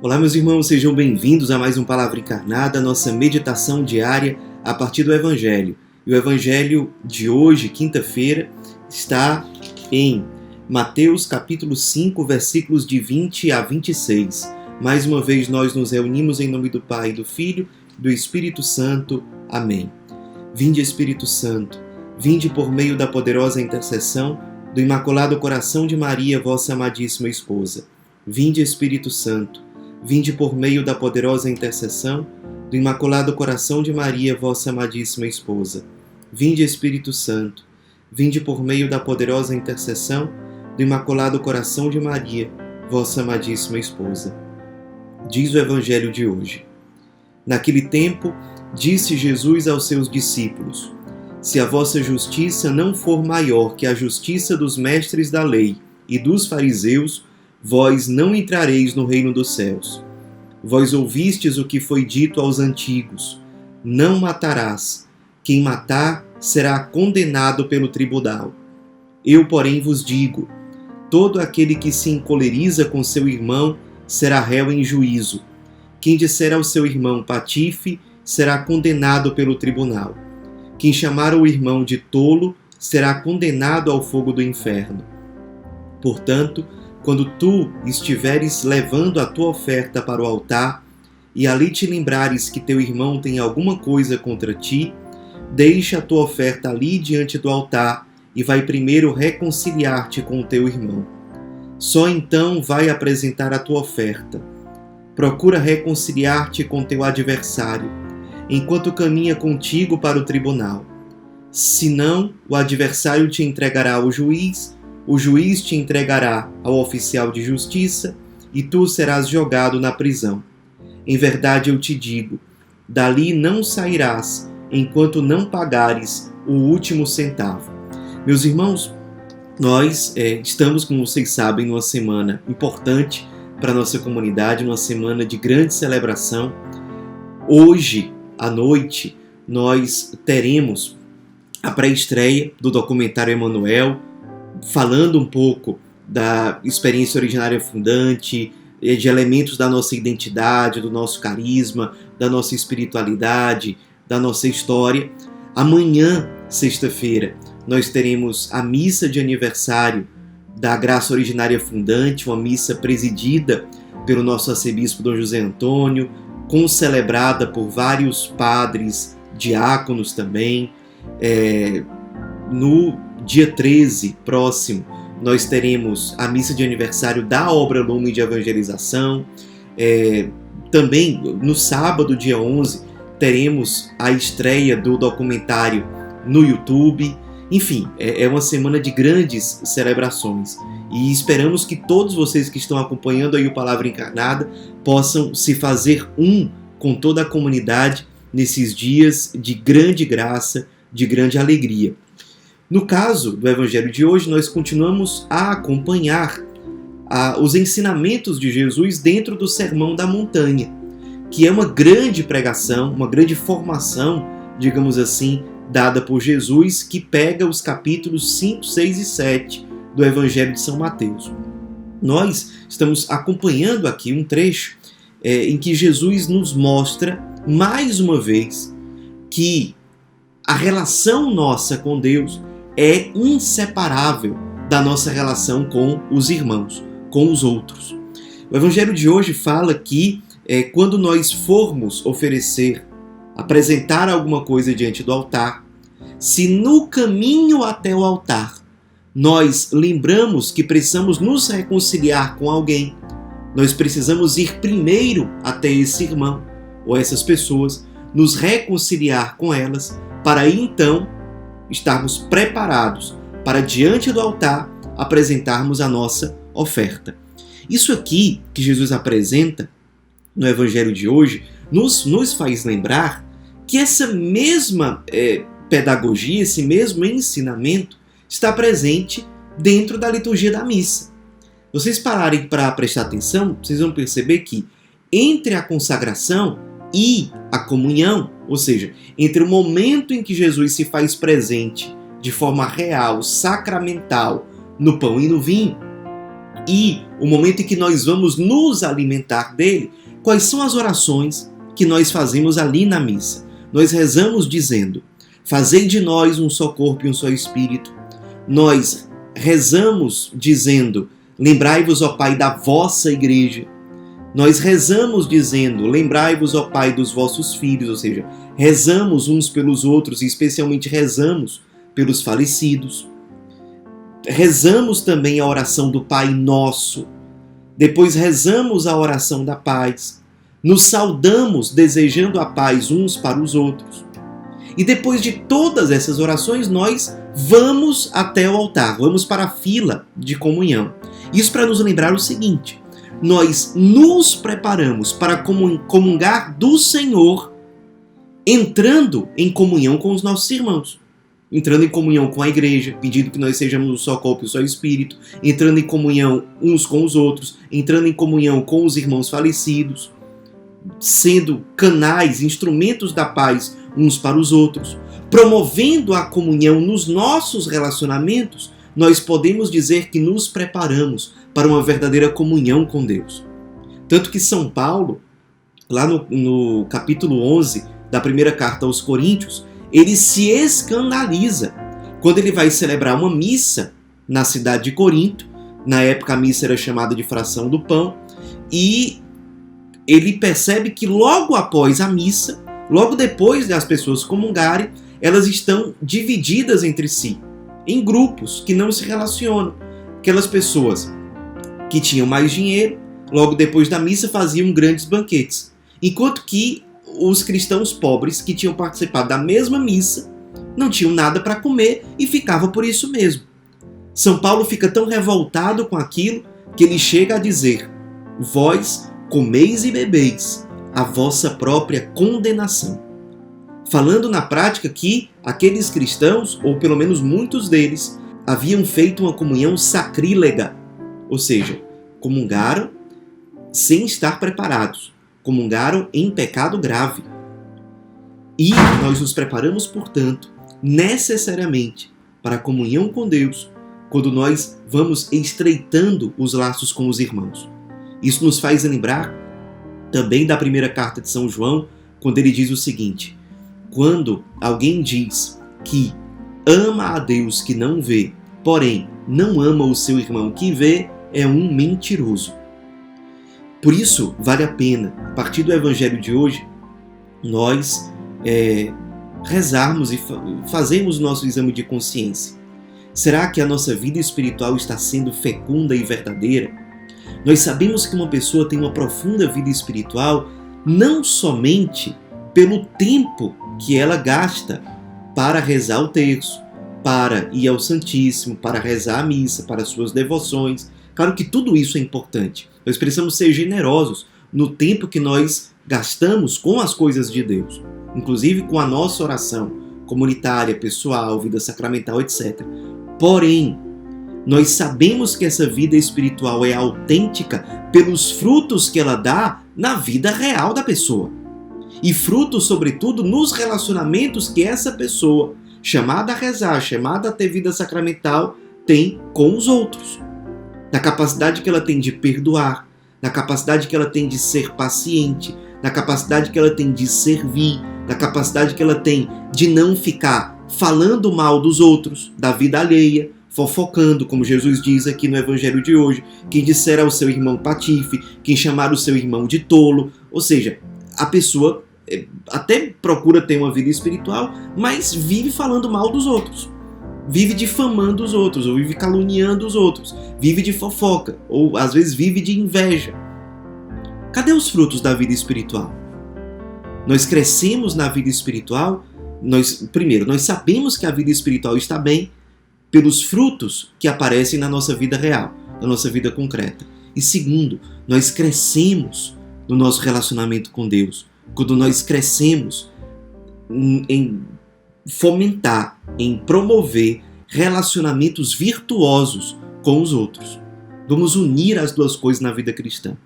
Olá, meus irmãos, sejam bem-vindos a mais um Palavra Encarnada, nossa meditação diária a partir do Evangelho. E o Evangelho de hoje, quinta-feira, está em Mateus capítulo 5, versículos de 20 a 26. Mais uma vez nós nos reunimos em nome do Pai, do Filho e do Espírito Santo. Amém. Vinde, Espírito Santo, vinde por meio da poderosa intercessão do Imaculado Coração de Maria, vossa amadíssima esposa. Vinde, Espírito Santo, vinde por meio da poderosa intercessão do Imaculado Coração de Maria, vossa amadíssima esposa. Vinde, Espírito Santo, vinde por meio da poderosa intercessão do Imaculado Coração de Maria, vossa amadíssima esposa. Diz o Evangelho de hoje. Naquele tempo, disse Jesus aos seus discípulos: Se a vossa justiça não for maior que a justiça dos mestres da lei e dos fariseus, vós não entrareis no reino dos céus. Vós ouvistes o que foi dito aos antigos: não matarás. Quem matar será condenado pelo tribunal. Eu, porém, vos digo: todo aquele que se encoleriza com seu irmão será réu em juízo. Quem disser ao seu irmão patife será condenado pelo tribunal. Quem chamar o irmão de tolo será condenado ao fogo do inferno. Portanto, quando tu estiveres levando a tua oferta para o altar, e ali te lembrares que teu irmão tem alguma coisa contra ti, deixa a tua oferta ali diante do altar e vai primeiro reconciliar-te com o teu irmão. Só então vai apresentar a tua oferta. Procura reconciliar-te com teu adversário, enquanto caminha contigo para o tribunal. Senão, o adversário te entregará ao juiz, o juiz te entregará ao oficial de justiça e tu serás jogado na prisão. Em verdade eu te digo, dali não sairás enquanto não pagares o último centavo. Meus irmãos, nós estamos, como vocês sabem, numa semana importante para a nossa comunidade, numa semana de grande celebração. Hoje, à noite, nós teremos a pré-estreia do documentário Emmanuel, falando um pouco da experiência originária fundante, de elementos da nossa identidade, do nosso carisma, da nossa espiritualidade, da nossa história. Amanhã, sexta-feira, nós teremos a missa de aniversário da Graça Originária Fundante, uma missa presidida pelo nosso arcebispo Dom José Antônio, concelebrada por vários padres, diáconos também. No dia 13, próximo, nós teremos a missa de aniversário da Obra Lumen de Evangelização. Também, no sábado, dia 11, teremos a estreia do documentário no YouTube. Enfim, é uma semana de grandes celebrações. E esperamos que todos vocês que estão acompanhando aí o Palavra Encarnada possam se fazer um com toda a comunidade nesses dias de grande graça, de grande alegria. No caso do Evangelho de hoje, nós continuamos a acompanhar os ensinamentos de Jesus dentro do Sermão da Montanha, que é uma grande pregação, uma grande formação, digamos assim, dada por Jesus, que pega os capítulos 5, 6 e 7 do Evangelho de São Mateus. Nós estamos acompanhando aqui um trecho em que Jesus nos mostra, mais uma vez, que a relação nossa com Deus é inseparável da nossa relação com os irmãos, com os outros. O Evangelho de hoje fala que quando nós formos apresentar alguma coisa diante do altar, se no caminho até o altar nós lembramos que precisamos nos reconciliar com alguém, nós precisamos ir primeiro até esse irmão ou essas pessoas, nos reconciliar com elas, para aí então estarmos preparados para, diante do altar, apresentarmos a nossa oferta. Isso aqui que Jesus apresenta no Evangelho de hoje nos faz lembrar que essa mesma pedagogia, esse mesmo ensinamento está presente dentro da liturgia da missa. Vocês pararem para prestar atenção, vocês vão perceber que entre a consagração e a comunhão, ou seja, entre o momento em que Jesus se faz presente de forma real, sacramental, no pão e no vinho, e o momento em que nós vamos nos alimentar dele, quais são as orações que nós fazemos ali na missa? Nós rezamos dizendo: fazei de nós um só corpo e um só espírito. Nós rezamos dizendo: lembrai-vos, ó Pai, da vossa igreja. Nós rezamos dizendo: lembrai-vos, ó Pai, dos vossos filhos, ou seja, rezamos uns pelos outros e especialmente rezamos pelos falecidos. Rezamos também a oração do Pai Nosso. Depois rezamos a oração da paz. Nos saudamos desejando a paz uns para os outros. E depois de todas essas orações, nós vamos até o altar, vamos para a fila de comunhão. Isso para nos lembrar o seguinte: nós nos preparamos para comungar do Senhor, entrando em comunhão com os nossos irmãos, entrando em comunhão com a igreja, pedindo que nós sejamos um só corpo e um só espírito, entrando em comunhão uns com os outros, entrando em comunhão com os irmãos falecidos, sendo canais, instrumentos da paz uns para os outros, promovendo a comunhão nos nossos relacionamentos. Nós podemos dizer que nos preparamos para uma verdadeira comunhão com Deus. Tanto que São Paulo, lá no capítulo 11 da primeira carta aos Coríntios, ele se escandaliza quando ele vai celebrar uma missa na cidade de Corinto. Na época a missa era chamada de fração do pão, e ele percebe que logo após a missa, logo depois das pessoas comungarem, elas estão divididas entre si, em grupos que não se relacionam. Aquelas pessoas que tinham mais dinheiro, logo depois da missa faziam grandes banquetes, enquanto que os cristãos pobres que tinham participado da mesma missa não tinham nada para comer e ficava por isso mesmo. São Paulo fica tão revoltado com aquilo que ele chega a dizer: vós comeis e bebeis a vossa própria condenação. Falando na prática que aqueles cristãos, ou pelo menos muitos deles, haviam feito uma comunhão sacrílega, ou seja, comungaram sem estar preparados, comungaram em pecado grave. E nós nos preparamos, portanto, necessariamente para a comunhão com Deus, quando nós vamos estreitando os laços com os irmãos. Isso nos faz lembrar também da primeira carta de São João, quando ele diz o seguinte: quando alguém diz que ama a Deus que não vê, porém não ama o seu irmão que vê, é um mentiroso. Por isso, vale a pena, a partir do Evangelho de hoje, nós rezarmos e fazermos o nosso exame de consciência. Será que a nossa vida espiritual está sendo fecunda e verdadeira? Nós sabemos que uma pessoa tem uma profunda vida espiritual não somente pelo tempo que ela gasta para rezar o terço, para ir ao Santíssimo, para rezar a missa, para suas devoções. Claro que tudo isso é importante. Nós precisamos ser generosos no tempo que nós gastamos com as coisas de Deus, inclusive com a nossa oração comunitária, pessoal, vida sacramental, etc. Porém, nós sabemos que essa vida espiritual é autêntica pelos frutos que ela dá na vida real da pessoa. E frutos, sobretudo, nos relacionamentos que essa pessoa, chamada a rezar, chamada a ter vida sacramental, tem com os outros. Da capacidade que ela tem de perdoar, da capacidade que ela tem de ser paciente, da capacidade que ela tem de servir, da capacidade que ela tem de não ficar falando mal dos outros, da vida alheia, fofocando, como Jesus diz aqui no Evangelho de hoje: quem disser ao seu irmão patife, quem chamar o seu irmão de tolo. Ou seja, a pessoa até procura ter uma vida espiritual, mas vive falando mal dos outros, vive difamando os outros, ou vive caluniando os outros, vive de fofoca, ou às vezes vive de inveja. Cadê os frutos da vida espiritual? Nós crescemos na vida espiritual, primeiro, nós sabemos que a vida espiritual está bem pelos frutos que aparecem na nossa vida real, na nossa vida concreta. E segundo, nós crescemos no nosso relacionamento com Deus, quando nós crescemos em fomentar, em promover relacionamentos virtuosos com os outros. Vamos unir as duas coisas na vida cristã.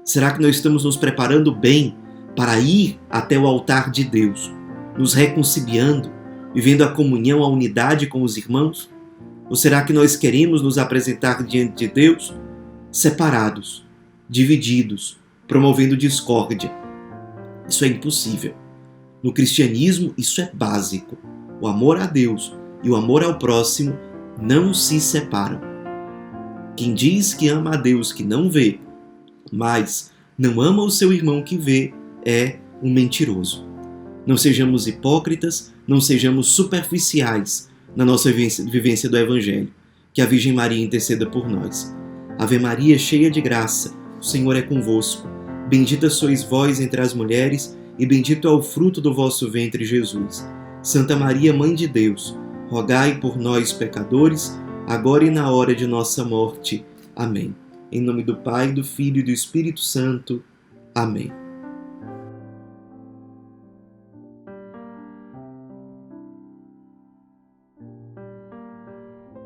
Será que nós estamos nos preparando bem para ir até o altar de Deus, nos reconciliando, vivendo a comunhão, a unidade com os irmãos? Ou será que nós queremos nos apresentar diante de Deus separados, divididos, promovendo discórdia. Isso é impossível. No cristianismo, isso é básico. O amor a Deus e o amor ao próximo não se separam. Quem diz que ama a Deus que não vê, mas não ama o seu irmão que vê, é um mentiroso. Não sejamos hipócritas, não sejamos superficiais na nossa vivência do Evangelho. Que a Virgem Maria interceda por nós. Ave Maria, cheia de graça, o Senhor é convosco. Bendita sois vós entre as mulheres, e bendito é o fruto do vosso ventre, Jesus. Santa Maria, Mãe de Deus, rogai por nós, pecadores, agora e na hora de nossa morte. Amém. Em nome do Pai, do Filho e do Espírito Santo. Amém.